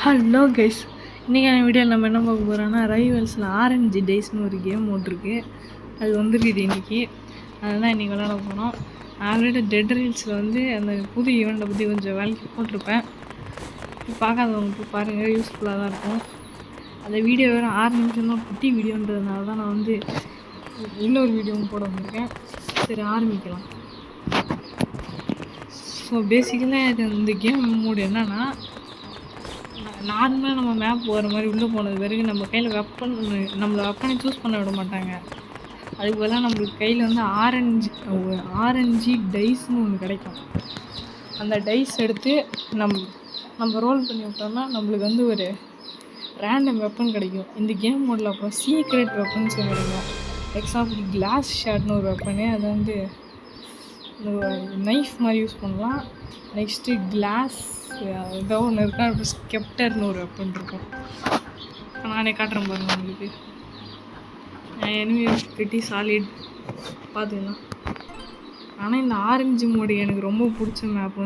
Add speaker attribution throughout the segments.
Speaker 1: Hello guys, இன்றைக்கான வீடியோவில் நம்ம என்ன பார்க்க போகிறோன்னா ரைவல்ஸில் ஆரஞ்சு டேஸ்னு ஒரு கேம் ஓட்டிருக்கு. அது வந்துருக்குது இன்றைக்கி. அதுதான் இன்றைக்கி விளாட போகிறோம். ஆல்ரெடி டெட் ரைல்ஸில் அந்த புது ஈவெண்ட்டை பற்றி கொஞ்சம் வேலைக்கு போட்டிருப்பேன். பார்க்காதவங்க பாருங்கள், யூஸ்ஃபுல்லாக தான் இருக்கும். அந்த வீடியோ வேறு 6 நிமிஷம் தான், குட்டி வீடியோன்றதுனால தான் நான் இன்னொரு வீடியோவும் போட வந்திருக்கேன். சரி, ஆரம்பிக்கலாம். ஸோ பேசிக்கலாக இந்த கேம் மோடு என்னென்னா, நார்மலாக நம்ம மேப் போகிற மாதிரி உள்ளே போனது பிறகு நம்ம கையில் நம்மளை வெப்பனை சூஸ் பண்ண விட மாட்டாங்க. அதுக்கு பதிலாக நம்மளுக்கு கையில் ஆரஞ்சு டைஸ்னு ஒன்று கிடைக்கும். அந்த டைஸ் எடுத்து நம்ம ரோல் பண்ணி விட்டோம்னா நம்மளுக்கு ஒரு ரேண்டம் வெப்பன் கிடைக்கும். இந்த கேம் மோடில் அப்புறம் சீக்ரெட் வெப்பன்ஸ் கிடைக்கும். எக்ஸாம்பிள் கிளாஸ் ஷாட்னு ஒரு வெப்பனு, அது நைஃப் மாதிரி யூஸ் பண்ணலாம். நெக்ஸ்ட்டு கிளாஸ் ஏதோ ஒன்று இருக்கா, அப்புறம் ஸ்கெப்டர்னு ஒரு வெப்பன் இருக்கும். நானே காட்டுறேன் பாருங்கள் உங்களுக்கு. எனிமி பிரிட்டி சாலிட் பார்த்துக்கலாம். ஆனால் இந்த ஆரஞ்சு மோடு எனக்கு ரொம்ப பிடிச்ச மேப்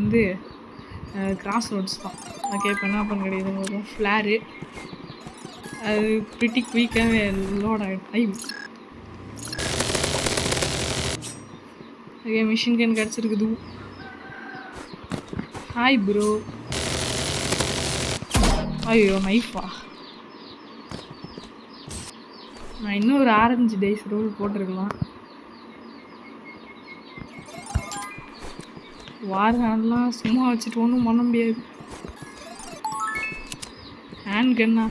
Speaker 1: கிராஸ் ரோட்ஸ் தான். ஓகே, இப்போ என்ன பண்ண கிடையாது, வரும் ஃப்ளாரு. அது பிரிட்டி குயிக்காகவே லோட் ஆகிடும். ஓகே, மிஷின் கன் கிடச்சிருக்குது. Hi bro. ஐயோ, நைஃபா. நான் இன்னும் ஒரு ஆரஞ்சு டேஸ் ரோல் போட்டிருக்கலாம். வாரலாம் சும்மா வச்சுட்டு ஒன்றும் பண்ண முடியாது. ஹேண்ட் கன்னா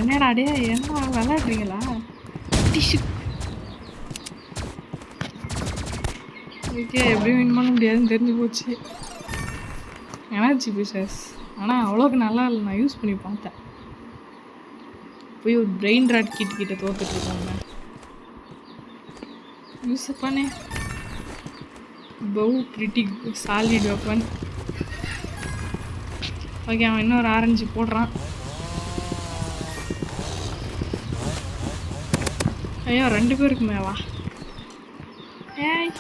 Speaker 1: என்னடா அடையா, என்ன விளையாடுறீங்களா? டிஷ்யூ. ஓகே, எப்படியும் வின் பண்ண முடியாதுன்னு தெரிஞ்சு போச்சு. எனர்ஜி பீசஸ் ஆனால் அவ்வளோக்கு நல்லா இல்லை. நான் யூஸ் பண்ணி பார்த்தேன். போய் ஒரு பிரெயின் ராட் கிட்ட தோத்துட்ருக்காங்க. யூஸ் பண்ணே பவு பிரிட்டி சாலிட் வெப்பன். ஓகே, அவன் இன்னொரு ஆரஞ்சு போடுறான். ஐயோ, 2 பேருக்குமே வா. ஏய்,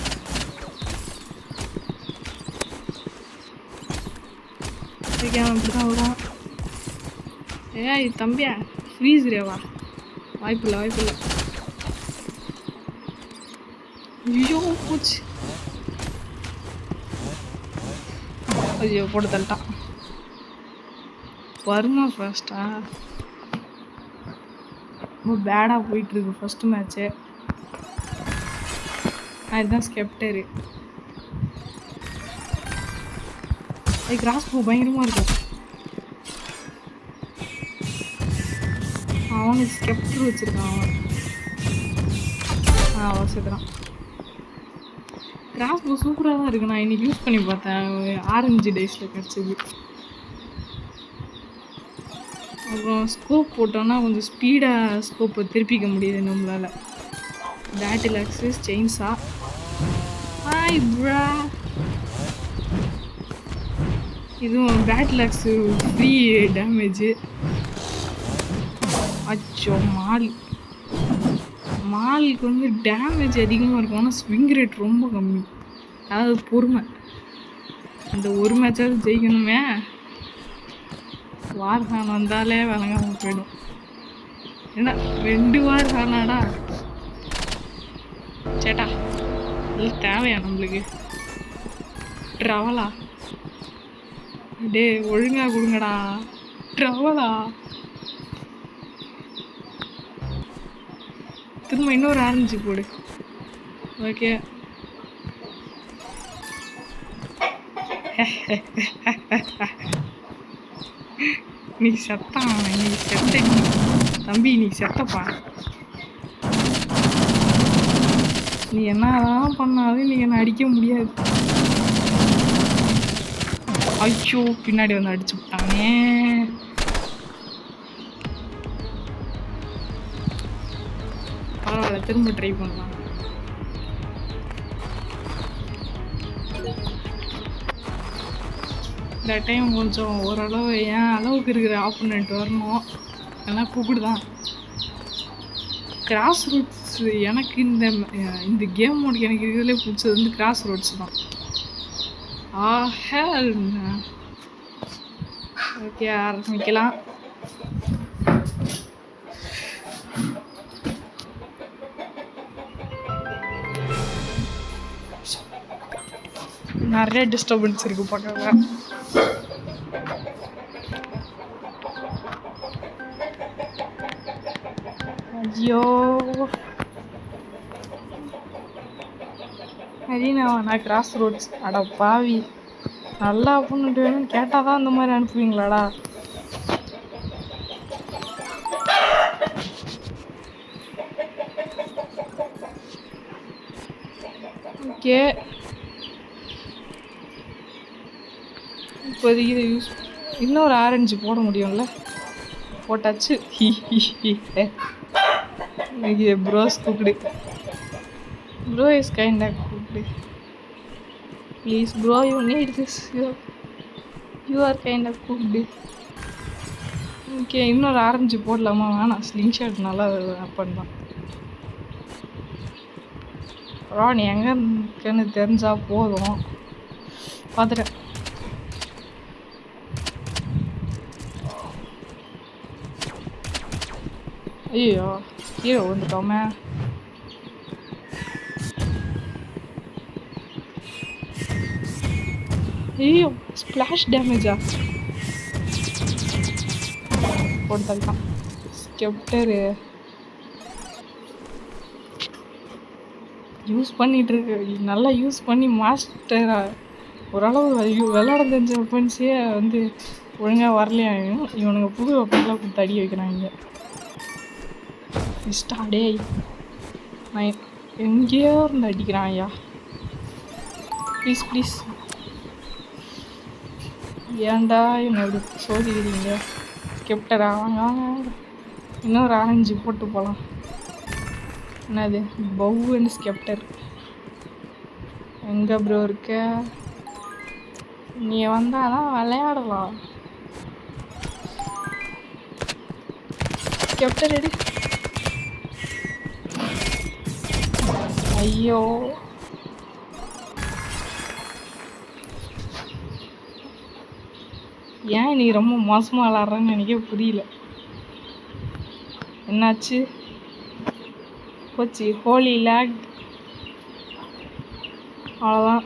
Speaker 1: அவன் இப்படி தான் வரும். ஏய் தம்பியா, ஃப்ரீஸ்ரேவா, வாய்ப்பில்லை. ஐயோ போச்சு. ஐயோ, போட்டு தள்ளிட்டான். வருமா ஃபர்ஸ்டா? ரொம்ப பேடாக போயிட்டுருக்கு ஃபஸ்ட்டு மேட்ச்சு. அதுதான் ஸ்கெப்டரு. கிராஸ் போ பயங்கரமாக இருக்கும். அவனுக்கு ஸ்கெப்டர் வச்சுருக்கான் அவன். வச்சுக்கிறான். கிராஸ் போ சூப்பராக தான் இருக்குது. நான் இன்றைக்கி யூஸ் பண்ணி பார்த்தேன். ஆரஞ்சு டேஸில் கிடச்சிது. அப்புறம் ஸ்கோப் போட்டோன்னா கொஞ்சம் ஸ்பீடாக ஸ்கோப்பை திருப்பிக்க முடியுது நம்மளால். Battle access chainsaw. ஹாய் ப்ரா. இதுவும் பேட்டில் ஆக்ஸு ஃப்ரீ டேமேஜு. அச்சோ, மாலுக்கு டேமேஜ் அதிகமாக இருக்கும், ஆனால் ஸ்விங் ரேட் ரொம்ப கம்மி. அதாவது பொறுமை. அந்த ஒரு மேட்சாவது ஜெயிக்கணுமே. வார்ஹான் வந்தாலே விளங்காமல் போயிடும். ஏன்னா 2 வார்ஹானாடா சேட்டா. இல்லை தேவையா நம்மளுக்கு ட்ரவலா? டே ஒழுங்கா கொடுங்கடா ட்ரவலா. திரும்ப இன்னொரு ஆரஞ்சு போடு. ஓகே, நீ செத்தான். நீ செத்த தம்பி, நீ செத்தப்பா. நீ என்னதான் பண்ணாலும் நீ என்னை அடிக்க முடியாது. ஐயோ, பின்னாடி அடிச்சு விட்டானே. பரவாயில்ல, திரும்ப ட்ரை பண்ணலாம். இந்த டைம் கொஞ்சம் ஓரளவு என் அளவுக்கு இருக்கிற ஆப்போனண்ட் வரணும். எல்லாம் கூப்பிடு தான். கிராஸ் ரூட்ஸ் எனக்கு இந்த கேம் மோடுக்கு எனக்கு இருக்கிறதுலே பிடிச்சது கிராஸ் ரோட்ஸ் தான். ஹெல். ஓகே, ஆரம்பிக்கலாம். நிறைய டிஸ்டர்பன்ஸ் இருக்கு பக்கத்துல. ஐயோ நான் கிராஸ் ரோட்ஸ். அட பாவி, நல்லா பண்ணிட்டு வேணும்னு கேட்டால் தான் இந்த மாதிரி அனுப்புவீங்களாடா? ஓகே, இப்போதைக்கு இதை யூஸ் இன்னொரு ஆரஞ்சு போட முடியும்ல. போட்டாச்சு. Bros cooked. Bro is kind of cooked. Please bro, you need this. You are kind of cooked. Okay, இன்னொரு ஆரஞ்சு போடலாமா? வேணாம், ஸ்லிங் ஷாட் நல்லா பண்ணலாம். நீ எங்கே இருக்குன்னு தெரிஞ்சா போதும். பார்த்துட்டேன். ஐயோ, கீழே வந்துட்டோமே. ஐயோ, ஸ்பிளாஷ் டேமேஜா போட்டுதான். ஸ்கெப்டரு யூஸ் பண்ணிட்டு இருக்கு. நல்லா யூஸ் பண்ணி மாஸ்டரா ஓரளவு விளையாட தெரிஞ்ச வெப்பன்ஸே வந்து ஒழுங்காக வரலையா? இவனுங்க புது வெப்பன்லாம் கொடுத்து அடி வைக்கிறாங்க. டே, நான் எங்கேயோ இருந்து அடிக்கிறான் ஐயா. ப்ளீஸ் ப்ளீஸ், ஏன்டா என்ன எப்படி சோதிக்கிறீங்க? ஸ்கெப்டரா? வாங்க வாங்க, இன்னொரு ஆரஞ்சு போட்டு போகலாம். என்னது பவுன்னு ஸ்கெப்டர்? எங்கே ப்ரோ இருக்க? நீ வந்தாதான் விளையாடலாம். ஸ்கெப்டர் எடு. ஐயோ, ஏன் நீ ரொம்ப மோசமாக விளாட்றன்னு எனக்கே புரியல. என்னாச்சு? போச்சு, ஹோலி லேக். அவ்வளோதான்.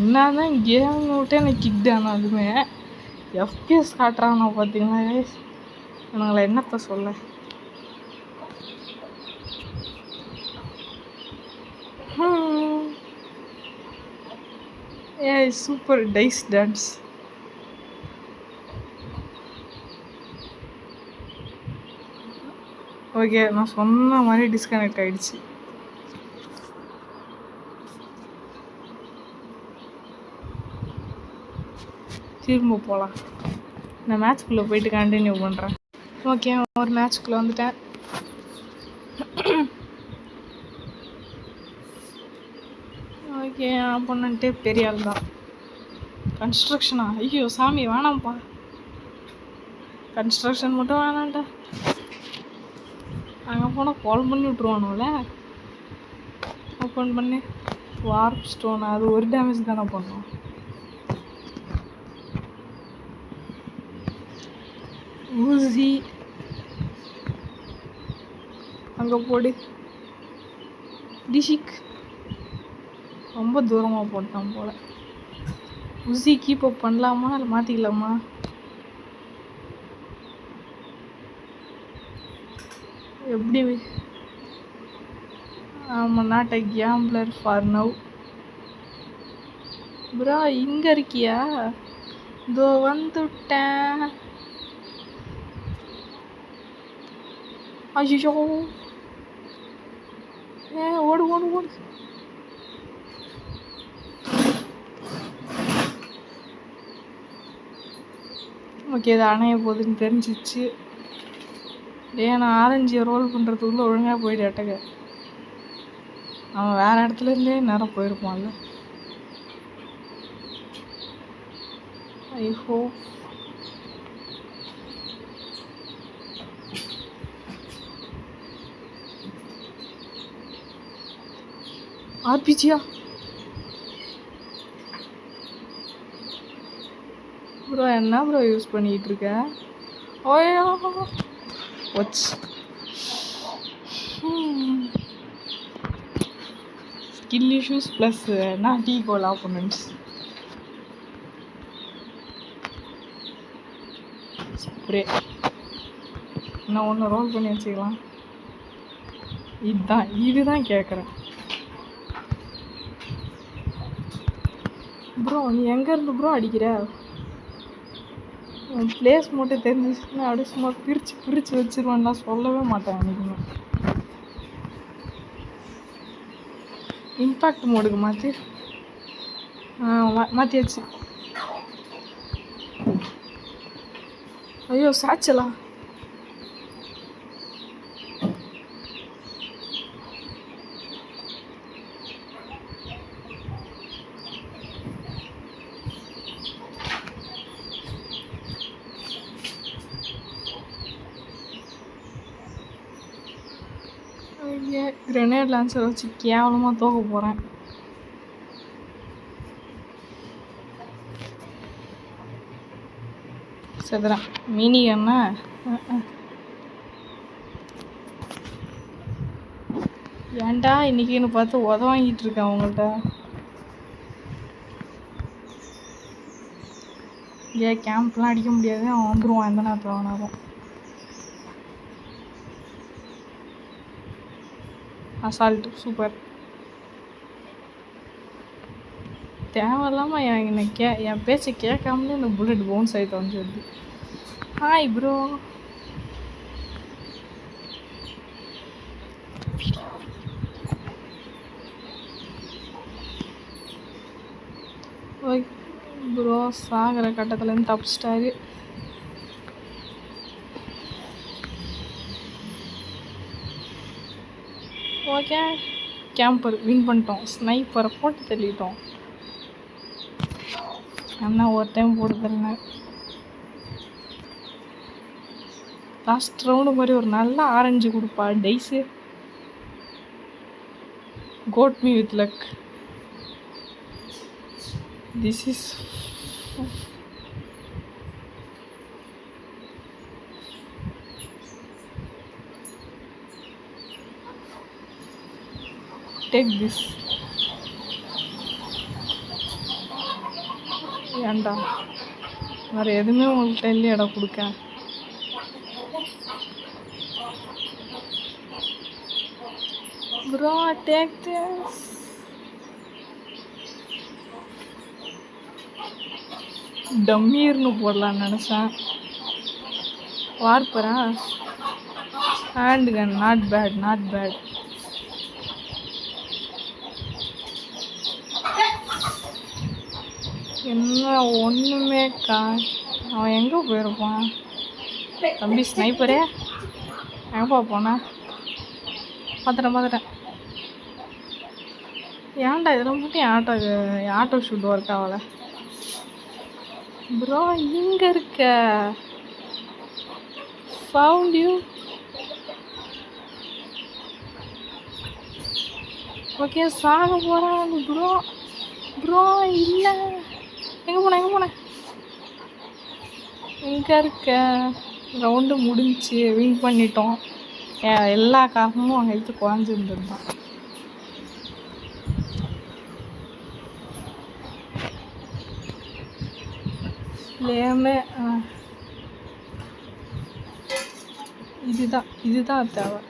Speaker 1: என்னதான் கேம் விட்டு எனக்கு கிக் ஆனாலுமே எஃப்பிஎஸ் காட்டுறான் பார்த்தீங்களா? இவங்களை என்னத்த சொல்ல? Super dies dance. ஓகே, நான் சொன்ன மாதிரி டிஸ்கனெக்ட் ஆகிடுச்சு. திரும்ப போகலாம். நான் மேட்ச்குள்ளே போயிட்டு கண்டினியூ பண்ணுறேன். ஓகே, ஒரு மேட்ச்குள்ளே வந்துட்டேன். ஓகே, ஆப்போனன்ட்டே பெரிய ஆள் தான். கன்ஸ்ட்ரக்ஷனா? ஐயோ சாமி, வேணாம்ப்பா. கன்ஸ்ட்ரக்ஷன் மட்டும் வேணான்டா. அங்கே போனால் கால் பண்ணி விட்ருவானுல. ஓப்பன் பண்ணி வார்ப் ஸ்டோன், அது ஒரு டேமேஜ் தானே பண்ணும். ஊசி அங்கே போடு. டிஷிக் ரொம்ப தூரமாக போட்டான் போல். ஊசி கீப் அப் பண்ணலாமா இல்லை மாற்றிக்கலாமா? எப்படி? ஆமாம், not a gambler for now. Bro இங்கே இருக்கியா? இதோ வந்துட்டேன். ஐயோ, ஓடு ஓடு ஓடு. ஓகே, இது அணைய போகுதுன்னு தெரிஞ்சிச்சு. நான் ஆரஞ்சு ரோல் பண்ணுறதுக்குள்ளே ஒழுங்காக போயிட்டு அட்டக. அவன் வேறு இடத்துலேருந்தே நேரம் போயிருப்பான்ல. I hope. ஆர்பிஜியா ப்ரோ? என்ன ப்ரோ யூஸ் பண்ணிக்கிட்டு இருக்க? ஓயோ வச்சு skill issues plus not equal opponents. Spray நான் ஒன்று ரோல் பண்ணி வச்சுக்கலாம். இதுதான் கேட்குறேன் ப்ரோ. நீ எங்கேருந்து ப்ரோ அடிக்கிற? பிளேஸ் மட்டும் தெரிஞ்சிச்சுன்னா அப்படியே சும்மா பிரித்து வச்சிருவேன்னா சொல்லவே மாட்டேன். அன்றைக்குமே இம்பேக்ட் மோடுக்கு மாற்றியாச்சு. ஐயோ சாச்சலா. கிரெனேட் லான்சர் வச்சு கேவலமாக தோக்க போகிறேன். செதுறேன் மினி என்ன ஏன்டா இன்னைக்குன்னு பார்த்து வாங்கிட்டு இருக்கேன் அவங்கள்ட்ட. கேம்ப்லாம் அடிக்க முடியாது, அவன் வந்துடுவான் எந்த நேரத்தில் வேணாலும். Assault super. தேவையில்லாமல் என் பேச்சை கேட்காமலே இந்த புல்லட் பவுன்ஸ் ஆகிட்டு வந்துடுது. Hi bro. ஓய் ப்ரோ சாகிற கட்டத்துலேருந்து தப்பிச்சிட்டாரு. ஓகே கேம்பர் வின் பண்ணிட்டோம். ஸ்னைப்பரை போட்டு தள்ளிட்டோம். அண்ணா ஒரு டைம் போட்டு தரல. லாஸ்ட் ரவுண்டு மாதிரி ஒரு நல்ல ஆரஞ்சு கொடுப்பா டைஸு. Coat me with luck. This is take this. ஏண்டா வேறு எதுவுமே உங்கள்கிட்ட இல்லையாடா கொடுக்க? Bro take this. டம்மீர்னு போடலான்னு நினச்சேன். வார்ப்பரா hand gun not bad not bad. என்ன ஒன்றுமே அவன் எங்கே போயிருப்பான்? தம்பி ஸ்னைப்பரே எங்கப்பா போனேன்? பார்த்துட்டேன். ஏன்டா இதெல்லாம் மட்டும் ஆட்டோ ஷூட் ஒர்க் ஆகலை ப்ரோ? இங்கே இருக்க ஃபவுண்ட் யூ. ஓகே சாக போகிறான் ப்ரோ. இல்லை எங்கே போனேன்? எங்கே இருக்க? ரவுண்டு முடிஞ்சு வின் பண்ணிட்டோம். எல்லா காரணமும் அங்கே எடுத்து குறைஞ்சிருந்துருந்தான். லேமே இதுதான் தேவை.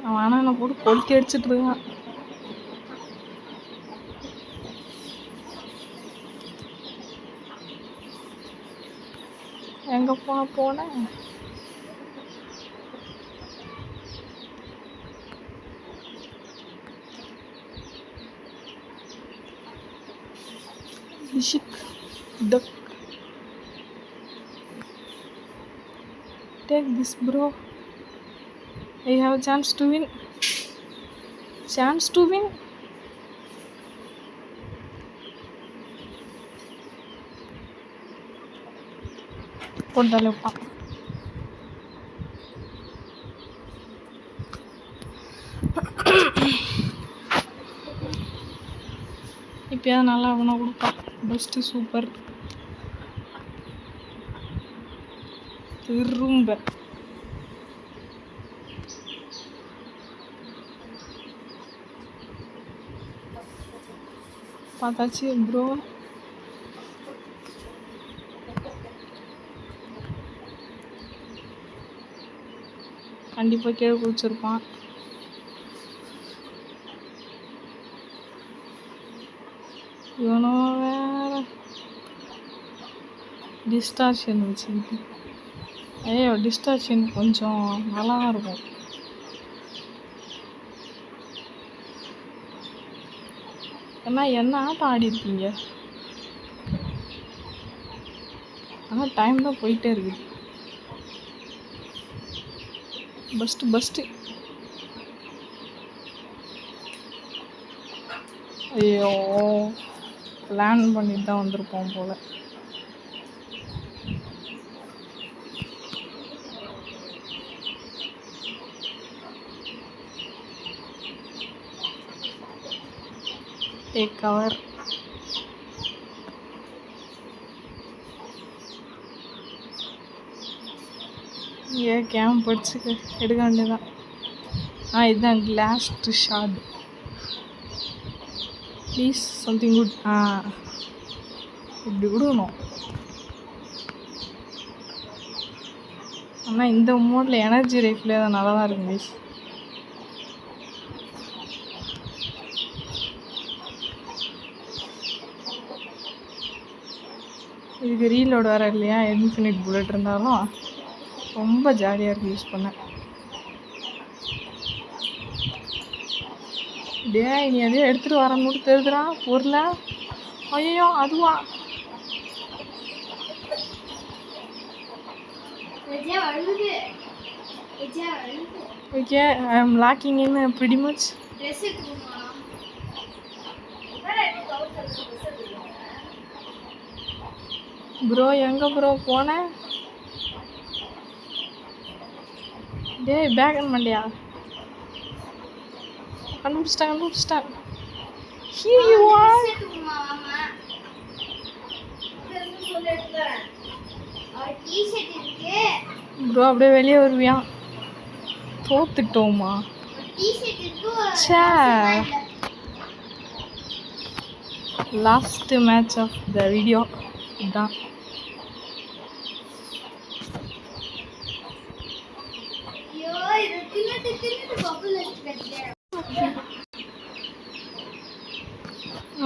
Speaker 1: அவன் ஆனால் என்னை போட்டு கொளுத்தி அடிச்சுட்டு இருக்கான். எங்கே போனேன்? Duck. Take this bro. I have a chance to win. போட்டாலே வைப்பான். இப்போயாவது நல்லா அவனை கொடுப்பான். பெஸ்ட்டு சூப்பர் திரும்ப பார்த்தாச்சு ப்ரோ. கண்டிப்பாக கீழே குளிச்சிருப்பான். இவனோ வேற டிஸ்டார்ஷன் வச்சுக்கிட்டு. ஐயோ டிஸ்டார்ஷன் கொஞ்சம் நல்லா தான் இருக்கும். ஏன்னா என்ன ஆட்டம் ஆடிருக்கீங்க, ஆனால் டைம் தான் போயிட்டே இருக்குது. பெஸ்ட்டு ஐயோ பிளான் பண்ணிட்டு தான் வந்திருப்போம் போல். Take cover. கேம் படிச்சுக்க எடுக்க வேண்டியதான். இதுதான் last shot. Please something good. இப்படி விடணும். ஆனால் இந்த மோடில் எனர்ஜி ரைஃபில் தான் நல்லா தான் இருக்கும் ப்ளீஸ். இதுக்கு ரீலோடு வர இல்லையா, இன்ஃபினிட் புல்லட் இருந்தாலும் ரொம்ப ஜாலியாக இருக்குது யூஸ் பண்ண. நீ எதையோ எடுத்துகிட்டு வரணும்னு தெரியுதுடா பொருளை. ஐயோ அதுவா okay. I am locking in pretty much. Bro எங்கே ப்ரோ போனேன்? டேய் பேக் அண்ட் மண்டியா கண்டுபிடிச்சிட்டேன். Here you are. ப்ரோ அப்படியே வெளியே வருவியா? தோத்துட்டோமா? Last match of the video இதுதான்.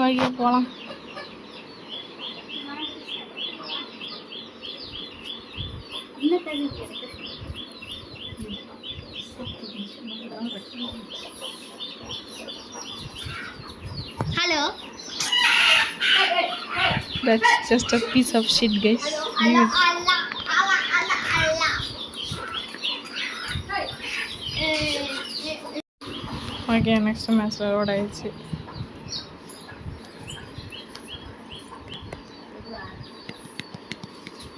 Speaker 1: ஓகே போகலாம்.
Speaker 2: Hello.
Speaker 1: That's just a piece of shit, guys. Okay next மேட்ச்சில் லோட் ஆயிடுச்சு.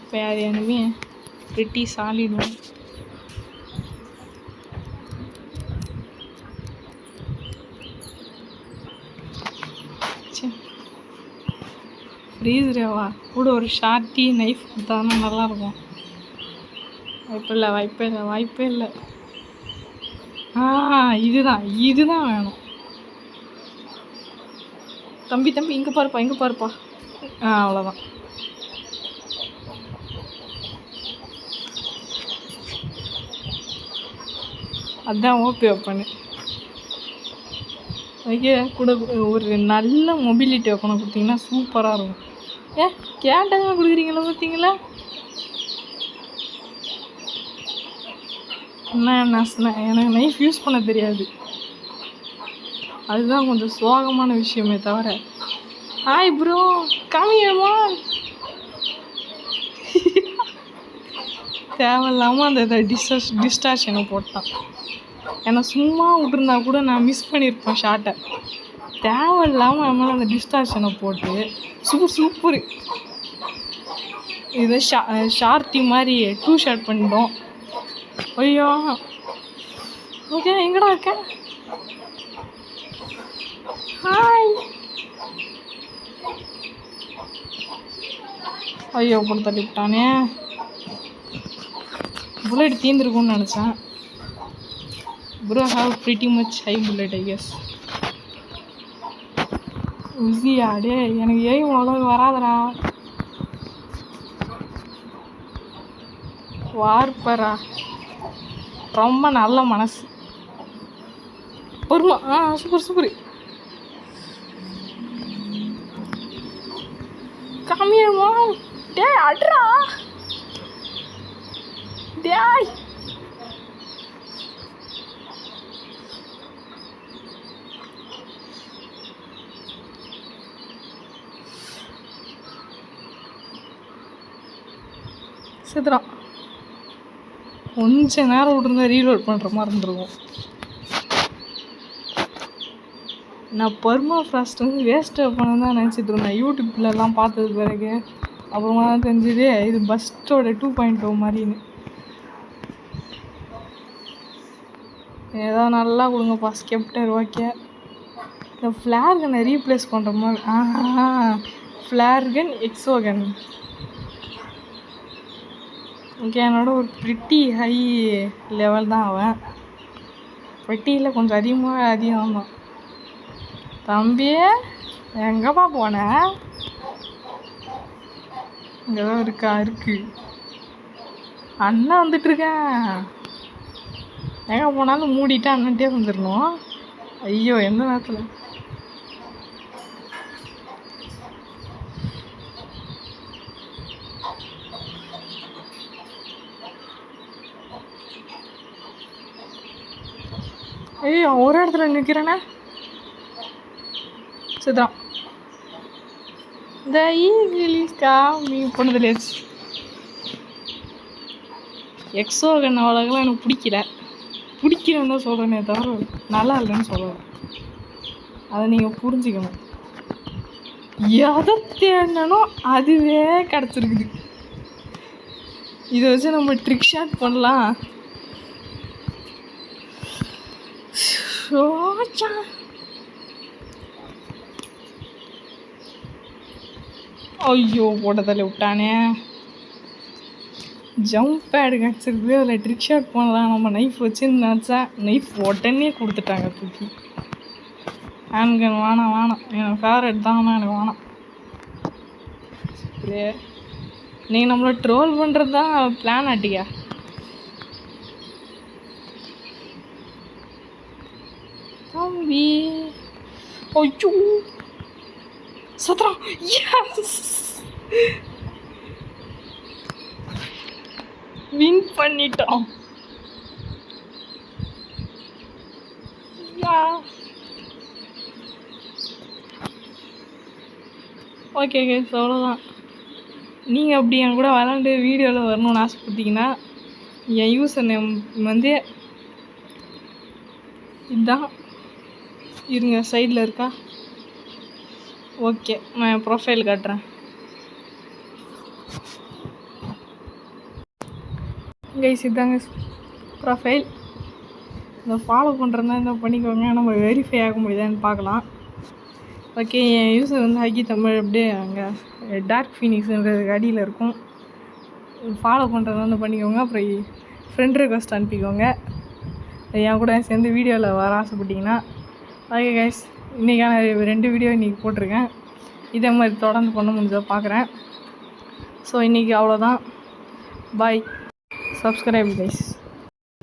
Speaker 1: இப்போ யார் enemy? pretty solid one. Freeze ரேவா கூட ஒரு ஷார்ட்டி நைஃப் கொடுத்தாங்கன்னா நல்லாயிருக்கும். வாய்ப்பே இல்லை. இதுதான் வேணும். தம்பி இங்கே பாருப்பா. அவ்வளோதான். அதுதான் ஓபி ஓப்பனு. ஓகே கூட ஒரு நல்ல மொபிலிட்டி ஓப்பனை கொடுத்தீங்கன்னா சூப்பராக இருக்கும். கேட்டதாக கொடுக்குறீங்களா பார்த்தீங்களா? எனக்கு நைஃப் யூஸ் பண்ண தெரியாது. அதுதான் கொஞ்சம் சோகமான விஷயமே தவிர. ஹாய் ப்ரோ காமியமா தேவையில்லாமல் அந்த டிஸ்டார்ஷனை போட்டான். ஏன்னா சும்மா விட்டுருந்தா கூட நான் மிஸ் பண்ணியிருப்பேன் ஷார்ட்டை. தேவையில்லாமல் நம்மளால் அந்த டிஸ்டார்ஷனை போட்டு சூப்பர் இது ஷார்ட்டி மாதிரி 2 ஷர்ட் பண்ணிட்டோம். ஐயோ ஓகே எங்கடா இருக்க? ஹாய். ஐயோ போட்டு தள்ளி விட்டானே. புல்லட் தீர்ந்துருக்கும்னு நினச்சேன். Bro have pretty much high bullet I guess. உசியா டே எனக்கு அவ்வளோ வராதரா. வார்ப்பரா ரொம்ப நல்ல மனசு. பொறுமா சூப்பர் சூப்பர். கம்மியமா டே அட்ரா டேய். சித்ரா கொஞ்ச நேரம் விட்டுருந்தா ரீலோட் பண்ணுற மாதிரி இருந்திருக்கும். நான் பர்மா ஃப்ராஸ்ட் வந்து வேஸ்ட்டாக பண்ண தான் நினச்சிட்டு இருந்தேன் யூடியூப்லலாம் பார்த்தது பிறகு. அப்புறமா தான் தெரிஞ்சுது இது பஸ்ட்டோட 2.0 மாதிரின்னு. ஏதோ நல்லா கொடுங்கப்பா ஸ்கெப்டர். ஓகே இந்த ஃப்ளேர் கன்னை ரீப்ளேஸ் பண்ணுற மாதிரி. ஃப்ளேர் கன் எக்ஸோகன். ஓகே என்னோட ஒரு ப்ரிட்டி ஹை லெவல் தான் அவன். ப்ரிட்டியில் கொஞ்சம் அதிகம் தான். தம்பி எங்கப்பா போன? இங்கே தான் இருக்கு அண்ணன் வந்துட்டுருக்கேன். எங்கே போனாலும் மூடிட்டு அண்ணன்ட்டே வந்துடணும். ஐயோ எந்த நேரத்தில் ஐயோ ஒரு இடத்துல நிற்கிறேனே. சரிதான் இந்த ஈகிலிஸ்கா மீ பொண்ணுதுலேச்சு. எக்ஸோகன் அவ்வளோக்கெல்லாம் எனக்கு பிடிக்கிறேன்னு தான் சொல்கிறேனே தவிர நல்லா இல்லைன்னு சொல்லலை. அதை நீங்கள் புரிஞ்சுக்கணும். எதை தேடணும் அதுவே கிடச்சிருக்குது. இதை வச்சு நம்ம ட்ரிக் ஷாட் பண்ணலாம். ஐயோ போட்டதில் விட்டானே. ஜம்ப் பேடு கிடச்சிருக்கு. அதில் ட்ரிக் ஷாட் பண்ணலாம் நம்ம நைஃப் வச்சுன்னு நினச்சா நைஃப் உடனே கொடுத்துட்டாங்க தூக்கி. ஹேண்ட்கன் வேணாம் எனக்கு ஃபேவரட் தான். ஆனால் எனக்கு வேணாம். நீங்கள் நம்மளை ட்ரோல் பண்ணுறது தான் பிளான் ஆட்டியா? தம்பி ஐயோ சத்ரா வின் பண்ணிட்டோம். ஓகே கைஸ் அவ்வளோதான். நீங்கள் அப்படி என் கூட விளாண்டு வீடியோவில் வரணும்னு ஆசைப்பட்டீங்கன்னா என் யூசர் நேம் வந்து இதுதான். இருங்க சைடில் இருக்கா? ஓகே நான் என் ப்ரொஃபைல் காட்டுறேன். கைஸ் இதுதாங்க ப்ரொஃபைல். இந்த ஃபாலோ பண்ணுறதா இருந்தால் பண்ணிக்கோங்க. நம்ம வெரிஃபை ஆக முடியுதான்னு பார்க்கலாம். ஓகே என் யூசர் வந்து ஹக்கி தமிழ் அப்படியே அங்கே டார்க் ஃபீனிக்ஸ்ன்றது அடியில் இருக்கும். ஃபாலோ பண்ணுறதா இருந்தால் பண்ணிக்கோங்க. அப்புறம் ஃப்ரெண்ட் ரெக்வஸ்ட் அனுப்பிக்கோங்க. என் கூட சேர்ந்து வீடியோவில் வர ஆசைப்பட்டிங்கன்னா. ஓகே கைஸ் இன்றைக்கான 2 வீடியோ இன்றைக்கி போட்டிருக்கேன். இதே மாதிரி தொடர்ந்து பண்ண முடிஞ்சதை பார்க்குறேன். ஸோ இன்றைக்கி அவ்வளோதான். பாய். Subscribe guys.